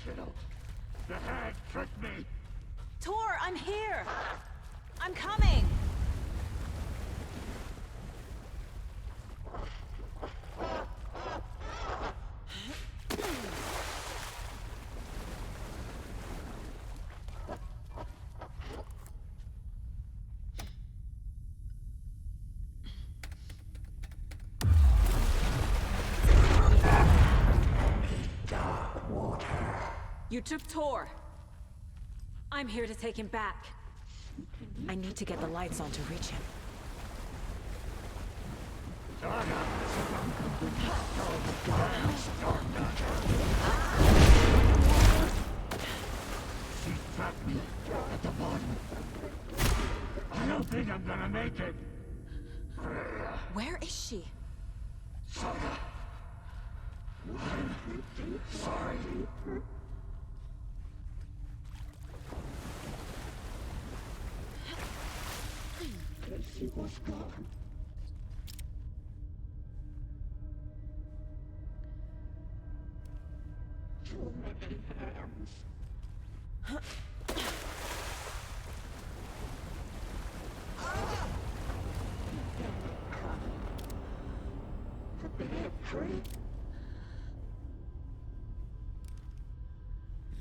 kiddo. The hag tricked me. Tor, I'm here! I'm coming! You took Tor. I'm here to take him back. I need to get the lights on to reach him. She trapped me at the bottom. I don't think I'm gonna make it. Where is she? Saga. I'm sorry. She was gone. Too many hands. The bad tree.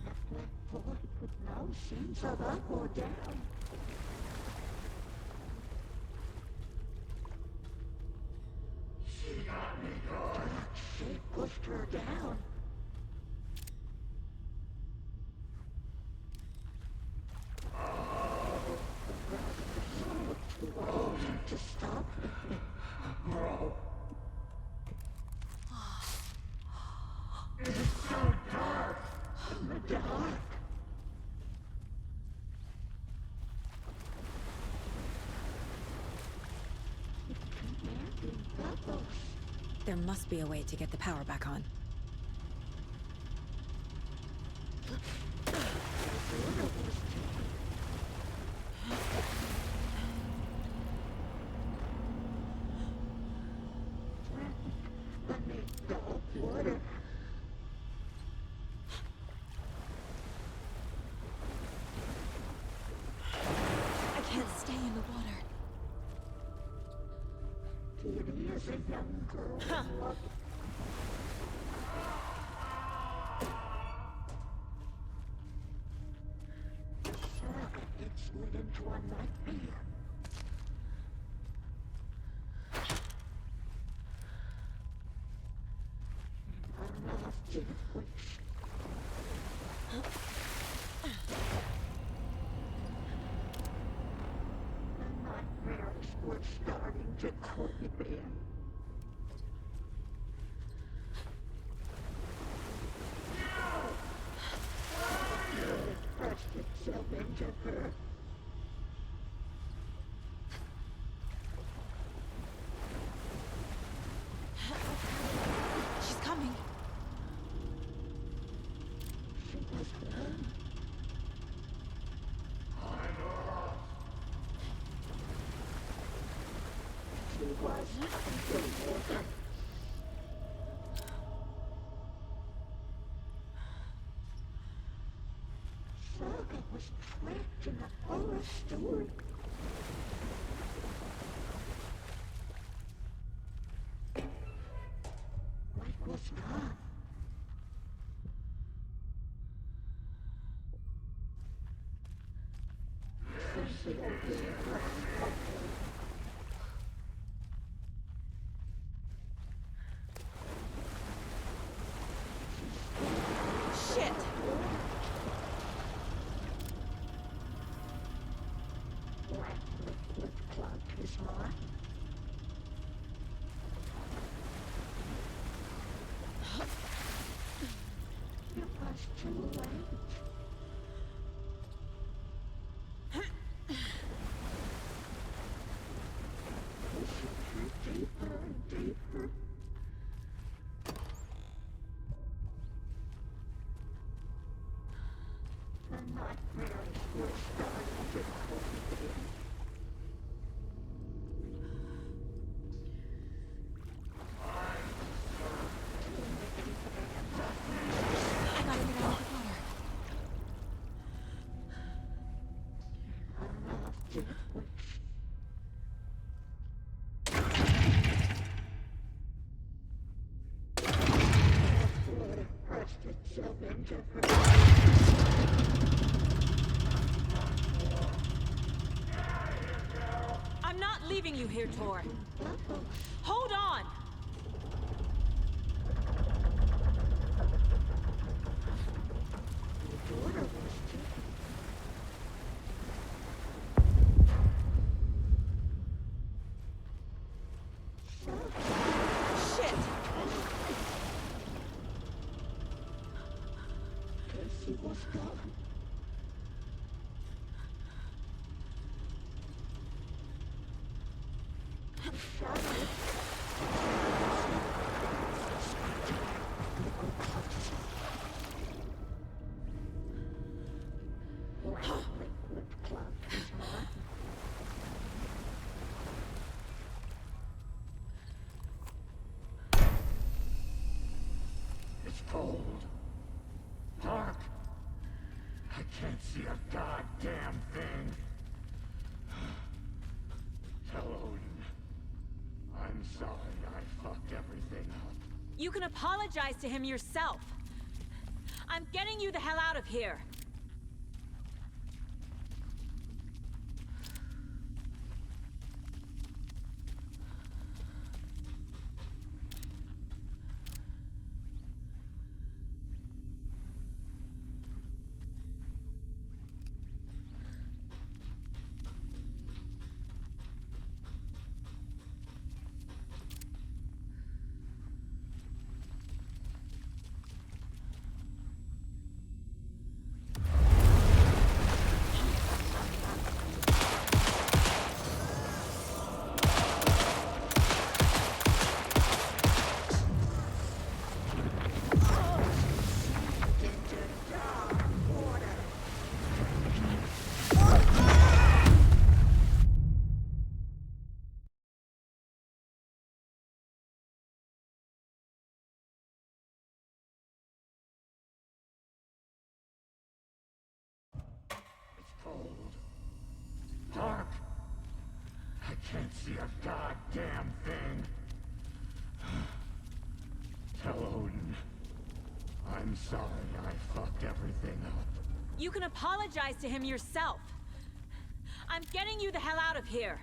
That black boy with no sense of up or down. She got me good. She pushed her down. Oh, to stop me. Bro. It's so dark. In the dark. There must be a way to get the power back on. I can't stay in the water. Kitty is a young girl. Huh. Saga gets slid into a nightmare. Another death wish. The nightmares were starting to creep in. It pressed itself into her. She's coming. She was home. I'm lost. She was the water. Saga was trapped in a horror story. What was gone? Shit! Black liquid clogged his heart. It was too late. Pushing her deeper and deeper. The nightmares were starting to creep in. I gotta get out of the water. I'm not leaving you here, Tor. Hold on! Shit! It's cold. Hark! I can't see a goddamn thing. Tell Odin. I'm sorry I fucked everything up. You can apologize to him yourself. I'm getting you the hell out of here. Cold. Hark! I can't see a goddamn thing. Tell Odin. I'm sorry I fucked everything up. You can apologize to him yourself. I'm getting you the hell out of here.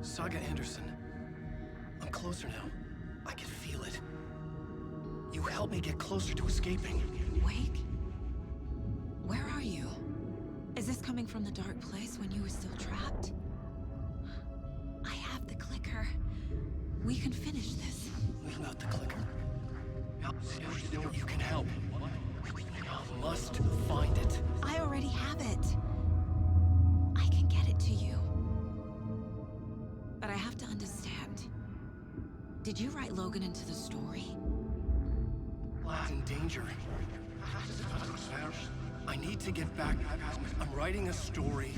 Saga Anderson. I'm closer now. I can feel it. You helped me get closer to escaping. Wake? Where are you? Is this coming from the dark place when you were still trapped? I have the clicker. We can finish this. Without the clicker? You can help. must find it. I already have it. I can get it to you. But I have to understand. Did you write Logan into the story? Lad's in danger. I need to get back. I'm writing a story.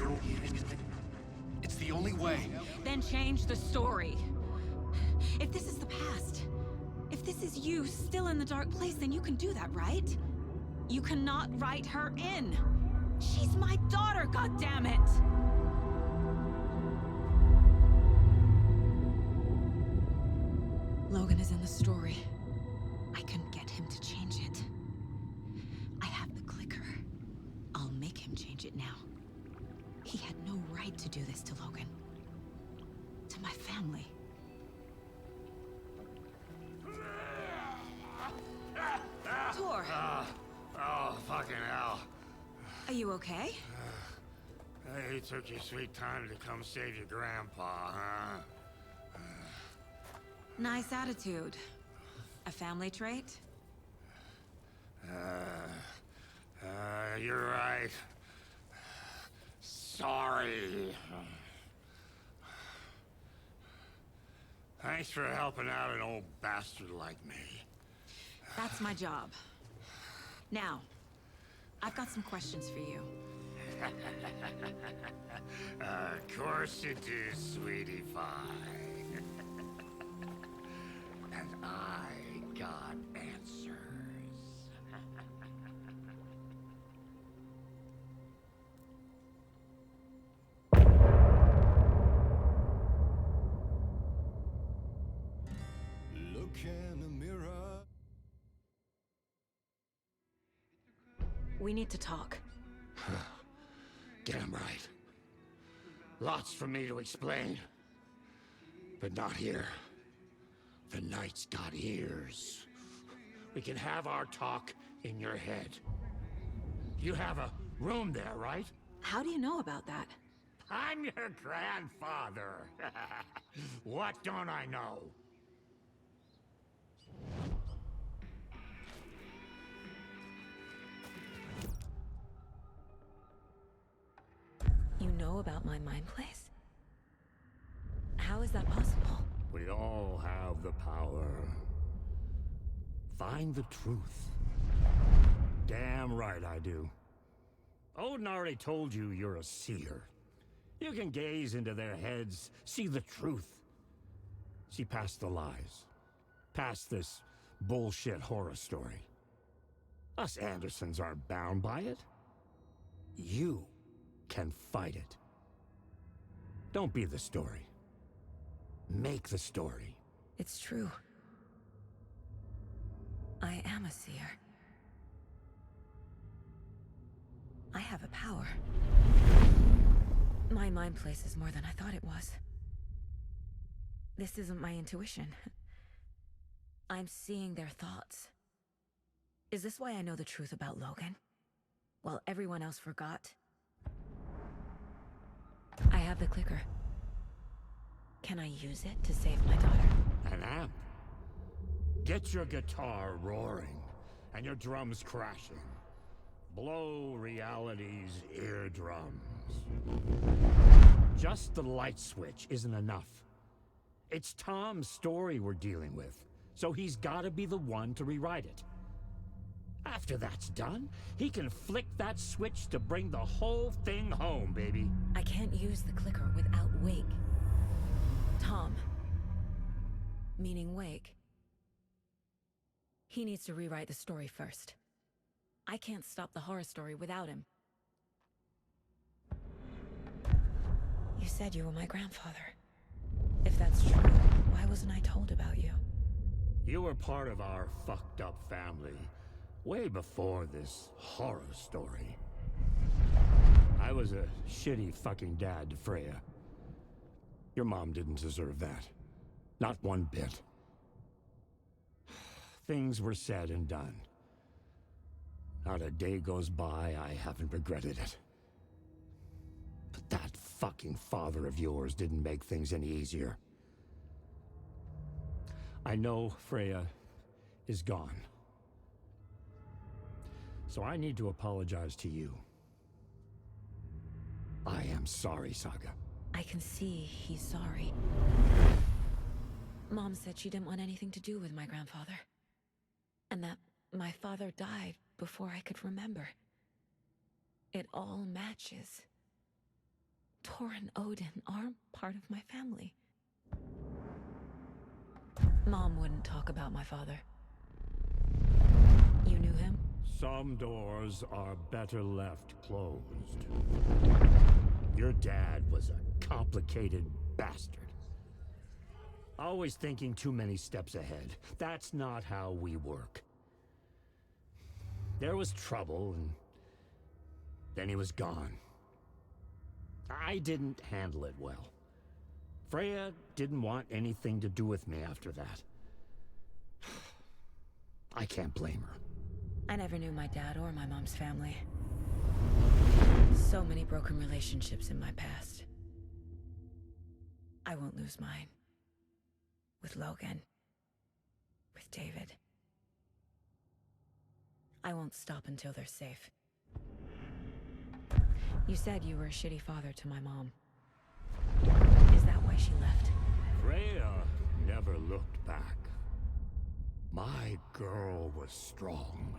It's the only way. Then change the story. If this is the past, if this is you still in the dark place, then you can do that, right? You cannot write her in. She's my daughter, goddammit! Logan is in the story. I can get him to change it. I have the clicker. I'll make him change it now. He had no right to do this to Logan. To my family. Tor, Oh, fucking hell. are you okay? Hey, took your sweet time to come save your grandpa, huh? Nice attitude. A family trait? You're right. Sorry. Thanks for helping out an old bastard like me. That's my job. Now, I've got some questions for you. Of course you do, sweetie pie. And I got answers. Look in the mirror. We need to talk. Get him right. Lots for me to explain. But not here. The night's got ears. We can have our talk in your head. You have a room there, right? How do you know about that? I'm your grandfather. What don't I know? You know about my mind place? How is that possible? We all have the power. Find the truth. Damn right I do. Odin already told you you're a seer. You can gaze into their heads, see the truth. See past the lies. Past this bullshit horror story. Us Andersons aren't bound by it. You can fight it. Don't be the story. Make the story. It's true. I am a seer. I have a power. My mind place is more than I thought it was. This isn't my intuition. I'm seeing their thoughts. Is this why I know the truth about Logan? While everyone else forgot? I have the clicker. Can I use it to save my daughter? An amp. Get your guitar roaring and your drums crashing. Blow reality's eardrums. Just the light switch isn't enough. It's Tom's story we're dealing with, so he's gotta be the one to rewrite it. After that's done, he can flick that switch to bring the whole thing home, baby. I can't use the clicker without Wake. Tom. Meaning Wake. He needs to rewrite the story first. I can't stop the horror story without him. You said you were my grandfather. If that's true, why wasn't I told about you? You were part of our fucked up family, way before this horror story. I was a shitty fucking dad to Freya. Your mom didn't deserve that. Not one bit. Things were said and done. Not a day goes by I haven't regretted it. But that fucking father of yours didn't make things any easier. I know Freya is gone. So I need to apologize to you. I am sorry, Saga. I can see he's sorry. Mom said she didn't want anything to do with my grandfather. And that my father died before I could remember. It all matches. Tor and Odin are part of my family. Mom wouldn't talk about my father. You knew him? Some doors are better left closed. Your dad was a complicated bastard. Always thinking too many steps ahead. That's not how we work. There was trouble, and then he was gone. I didn't handle it well. Freya didn't want anything to do with me after that. I can't blame her. I never knew my dad or my mom's family. So many broken relationships in my past. I won't lose mine. With Logan. With David. I won't stop until they're safe. You said you were a shitty father to my mom. Is that why she left? Freya never looked back. My girl was strong.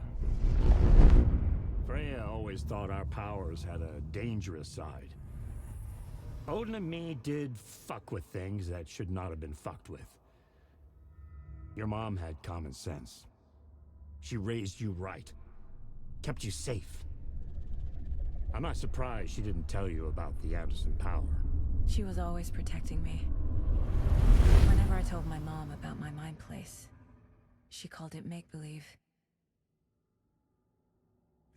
Freya always thought our powers had a dangerous side. Odin and me did fuck with things that should not have been fucked with. Your mom had common sense. She raised you right. Kept you safe. I'm not surprised she didn't tell you about the Anderson power. She was always protecting me. Whenever I told my mom about my mind place, she called it make-believe.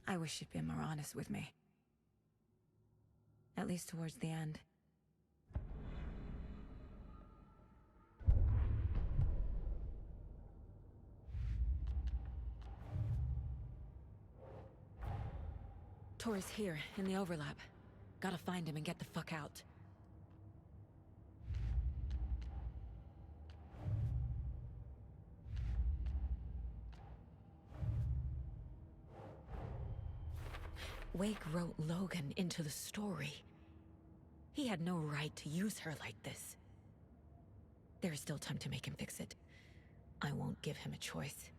I wish she'd been more honest with me. At least towards the end. Tor is here, in the overlap. Gotta find him and get the fuck out. Wake wrote Logan into the story. He had no right to use her like this. There is still time to make him fix it. I won't give him a choice.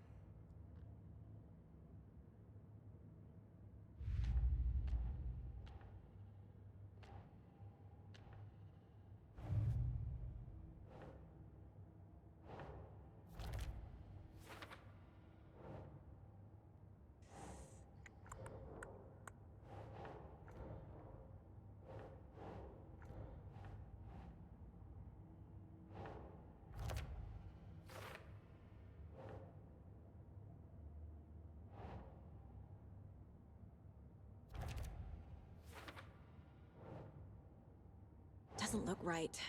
Doesn't look right.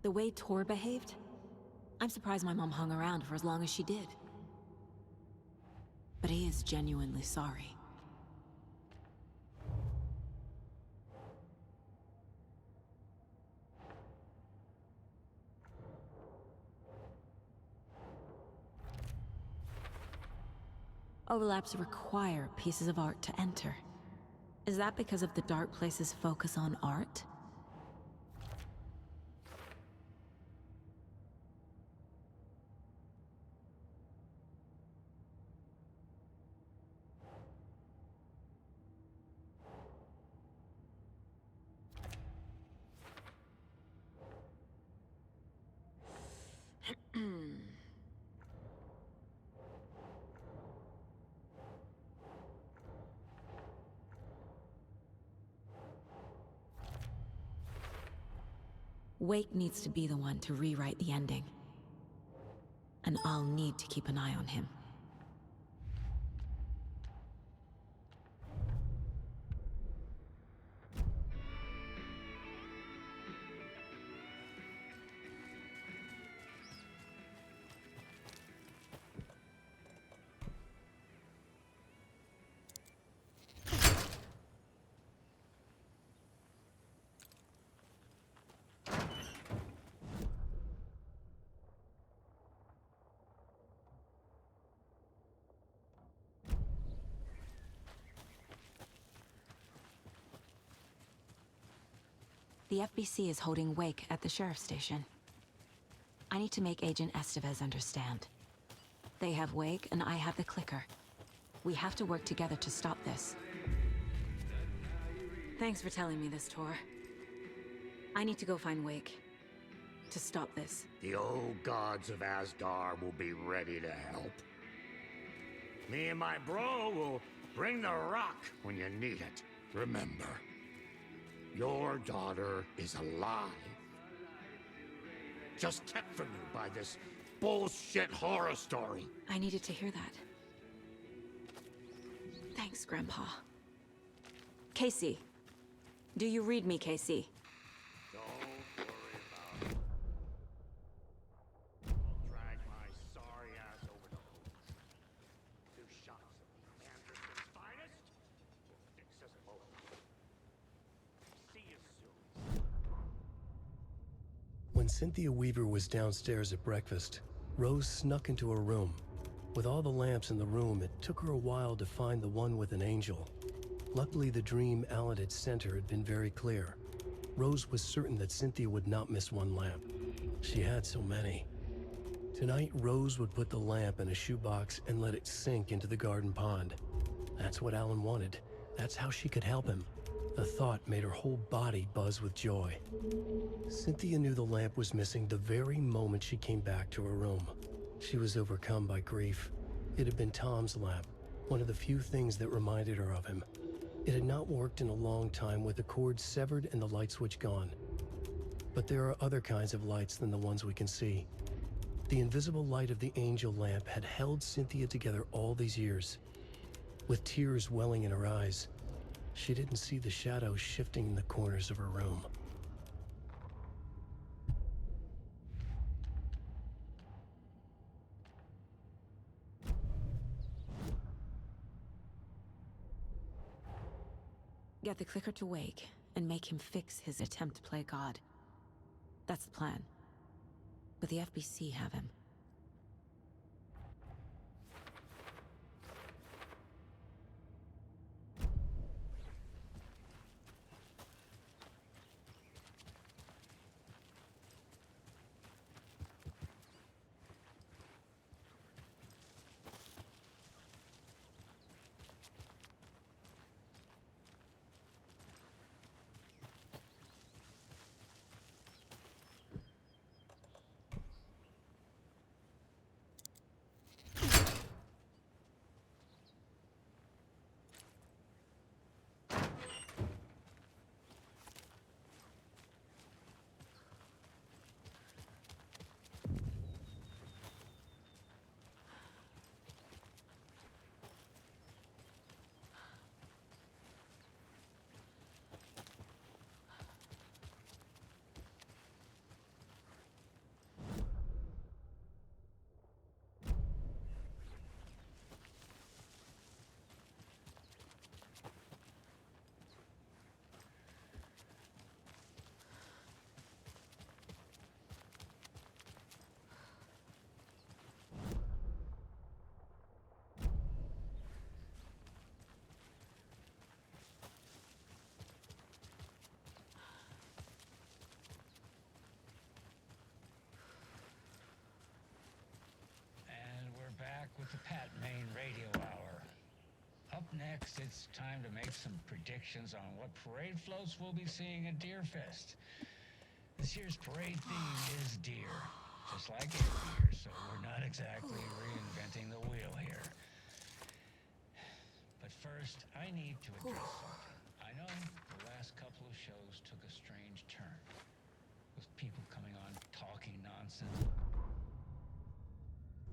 The way Tor behaved? I'm surprised my mom hung around for as long as she did. But he is genuinely sorry. Overlaps require pieces of art to enter. Is that because of the Dark Place's focus on art? Wake needs to be the one to rewrite the ending. And I'll need to keep an eye on him. The FBC is holding Wake at the sheriff's station. I need to make Agent Estevez understand. They have Wake, and I have the clicker. We have to work together to stop this. Thanks for telling me this, Tor. I need to go find Wake. To stop this. The old gods of Asgard will be ready to help. Me and my bro will bring the rock when you need it. Remember, your daughter is alive. Just kept from you by this bullshit horror story. I needed to hear that. Thanks, Grandpa. Casey. Do you read me, Casey? Don't worry about it. I'll drag my sorry ass over to Hope. 2 shots of Anderson's finest. We'll fix us both. See you soon. When Cynthia Weaver was downstairs at breakfast, Rose snuck into her room. With all the lamps in the room, it took her a while to find the one with an angel. Luckily, the dream Alan had sent her had been very clear. Rose was certain that Cynthia would not miss one lamp. She had so many. Tonight, Rose would put the lamp in a shoebox and let it sink into the garden pond. That's what Alan wanted. That's how she could help him. The thought made her whole body buzz with joy. Cynthia knew the lamp was missing the very moment she came back to her room. She was overcome by grief. It had been Tom's lamp, one of the few things that reminded her of him. It had not worked in a long time with the cord severed and the light switch gone. But there are other kinds of lights than the ones we can see. The invisible light of the angel lamp had held Cynthia together all these years. With tears welling in her eyes, she didn't see the shadows shifting in the corners of her room. Get the clicker to Wake, and make him fix his attempt to play God. That's the plan. But the FBC have him. With the Pat Main Radio Hour. Up next, it's time to make some predictions on what parade floats we'll be seeing at Deerfest. This year's parade theme is deer, just like every year, so we're not exactly reinventing the wheel here. But first, I need to address something. I know the last couple of shows took a strange turn, with people coming on talking nonsense.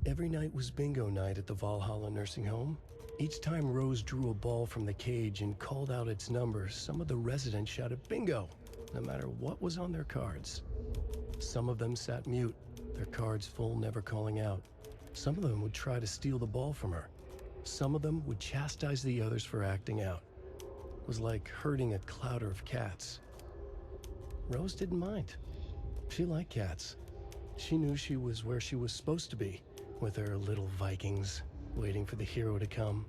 Every night was bingo night at the Valhalla nursing home. Each time Rose drew a ball from the cage and called out its number, some of the residents shouted bingo, no matter what was on their cards. Some of them sat mute, their cards full, never calling out. Some of them would try to steal the ball from her. Some of them would chastise the others for acting out. It was like herding a clouder of cats. Rose didn't mind. She liked cats. She knew she was where she was supposed to be, with her little Vikings, waiting for the hero to come.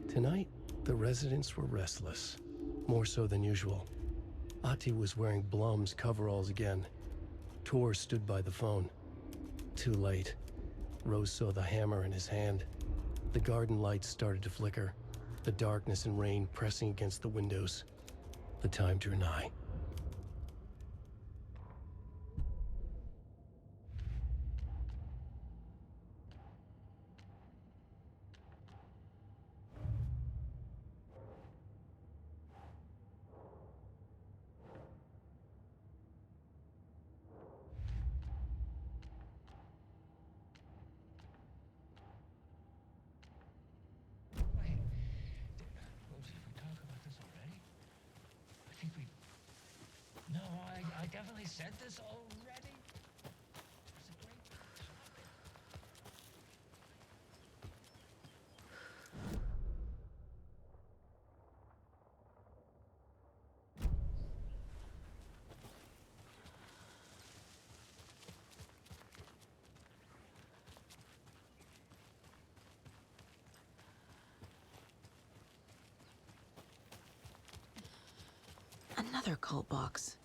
Tonight, the residents were restless, more so than usual. Ati was wearing Blum's coveralls again. Tor stood by the phone. Too late. Rose saw the hammer in his hand. The garden lights started to flicker, the darkness and rain pressing against the windows. The time drew nigh. Wait, Rosie, we talk about this already? I think we... No, I definitely said this already. It's a great topic. Another cult box.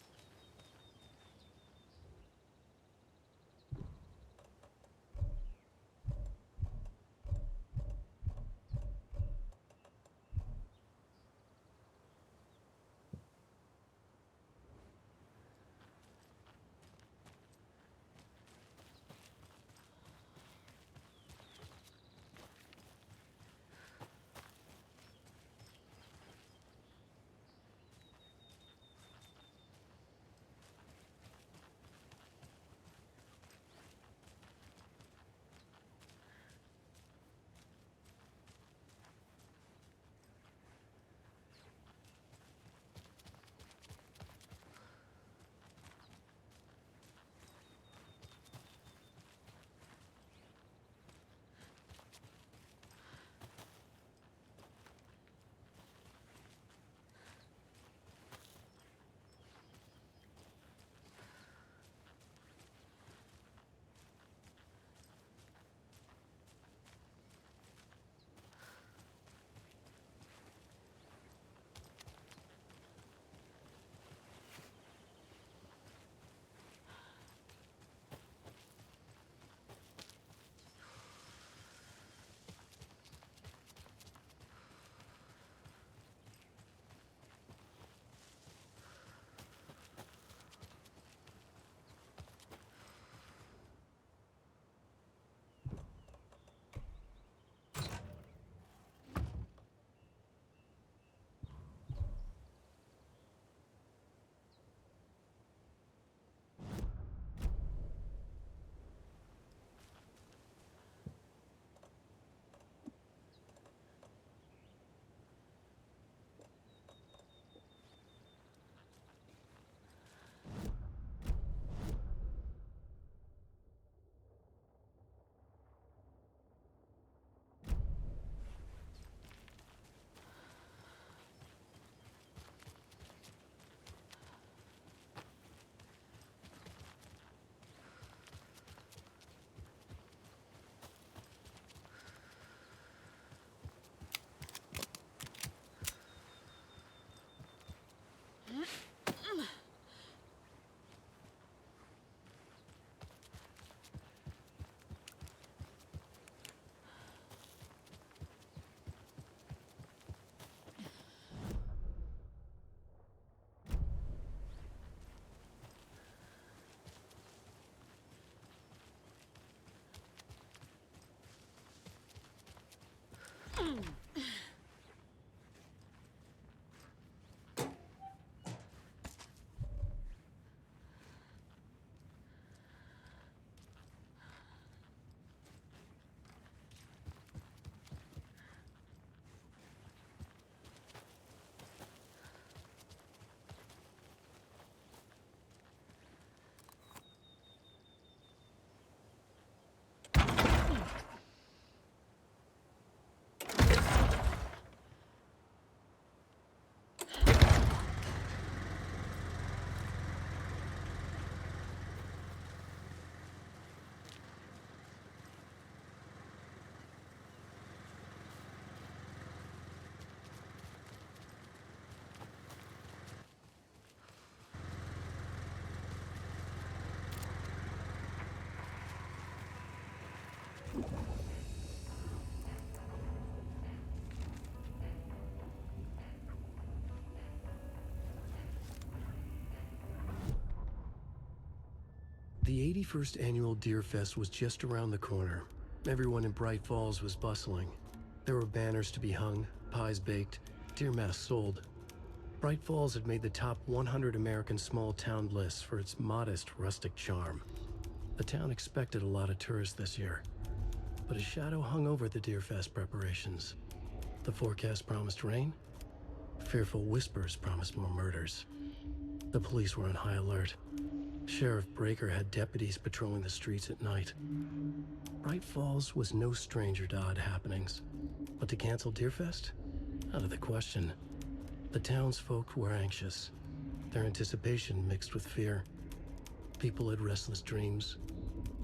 The 81st annual Deer Fest was just around the corner. Everyone in Bright Falls was bustling. There were banners to be hung, pies baked, deer masks sold. Bright Falls had made the top 100 American small town lists for its modest, rustic charm. The town expected a lot of tourists this year, but a shadow hung over the Deer Fest preparations. The forecast promised rain. Fearful whispers promised more murders. The police were on high alert. Sheriff Breaker had deputies patrolling the streets at night. Bright Falls was no stranger to odd happenings, but to cancel Deerfest? Out of the question. The townsfolk were anxious, their anticipation mixed with fear. People had restless dreams.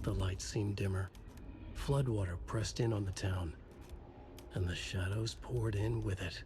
The lights seemed dimmer. Floodwater pressed in on the town, and the shadows poured in with it.